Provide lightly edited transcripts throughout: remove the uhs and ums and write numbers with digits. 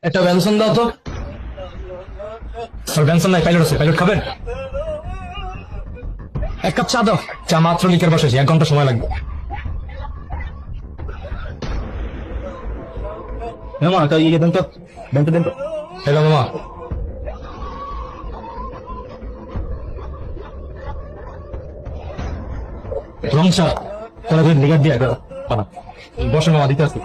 একটা বেনসন দাও তো। স্যার বেনসন নাই, পাইলট আছে। পাইলট খাবেন? এক কাপ চা দাও। চা মাত্র লিখে বসেছি, 1 ঘন্টা সময় লাগবে। মামা একটা ইয়ে দেন তো, দেন তো দেন তো। হ্যালো মামা। রং চা তারা লিগার দিয়ে বসে মামা, দিতে আসি।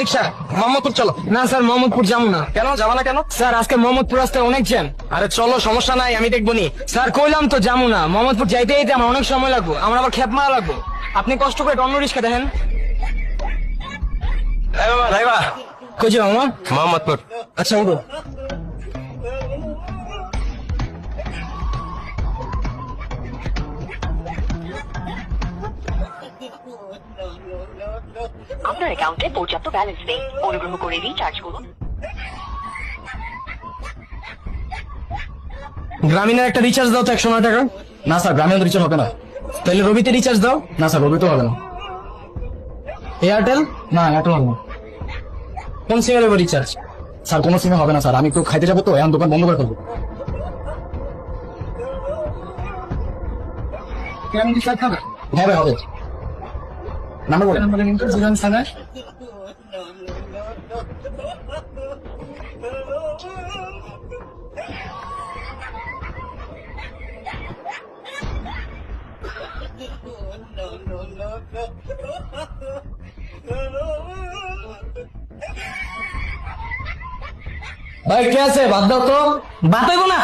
রিক্সা মোহাম্মদপুর চলো। না স্যার, মোহাম্মদপুর যাবো না। কেন যাবো না কেন? স্যার আজকে মোহাম্মদপুর রাস্তায় অনেক জ্যাম। আরে চলো, সমস্যা নাই, আমি দেখবো নি। স্যার কইলাম তো যাবো না, মোহাম্মদপুর যাইতে যাইতে আমার অনেক সময় লাগবে, আমার আবার খেপ মারা লাগবে। আপনি কষ্ট করে অন্য রিক্সা দেখেন। কই যাবো মামা? মোহাম্মদপুর। আচ্ছা উঠো। আপনার অ্যাকাউন্টে পর্যাপ্ত ব্যালেন্স নেই, অনুগ্রহ করে রিচার্জ করুন। গ্রামীণের একটা রিচার্জ দাও তো, 109 টাকা। না স্যার, গ্রামীণ রিচার্জ হবে না। তাহলে রবিতে রিচার্জ দাও। না স্যার, রবিতে হবে না। এয়ারটেল? না, এয়ারটেল হবে না। কোন সিমের হবে রিচার্জ? স্যার কোনো সিমে হবে না স্যার, আমি একটু খাইতে যাবো তো, এখন দোকান বন্ধ করে ফেলবো। হবে হবে। নাম্বার বলে ভাই কে আছে? বাদ দাও তো। বাদ হইব না।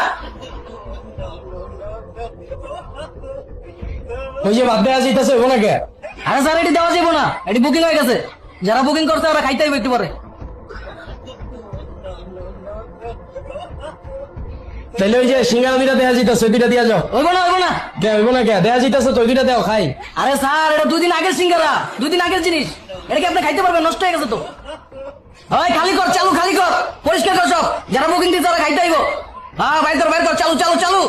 ওই যে বাদ দেওয়া যাইতেছে, হইব না কে? আরে স্যার এটি দেওয়া যাবো না, এটি বুকিং হয়ে গেছে। যারা বুকিং করছে ওরা খাইতে হইবে একটু পরে। তাহলে ওই যে সিঙ্গারা দুইটা দেওয়া যাইতেছে, ওই দুইটা দিয়া যাও। হইব না হইব না। কে হইব না কে? দেওয়া যাইতেছে তো, ওই দুইটা দেও খাই। আরে স্যার এটা 2 দিন আগের সিঙ্গারা, 2 দিন আগের জিনিস, এটা কি আপনি খাইতে পারবেন? নষ্ট হয়ে গেছে তো। ওই খালি কর, চালু খালি কর, পরিষ্কার কর সব। যারা বুকিং দিচ্ছে ওরা খাইতে হইব। হ্যাঁ বাইর কর বাইর কর, চালু চালু চালু।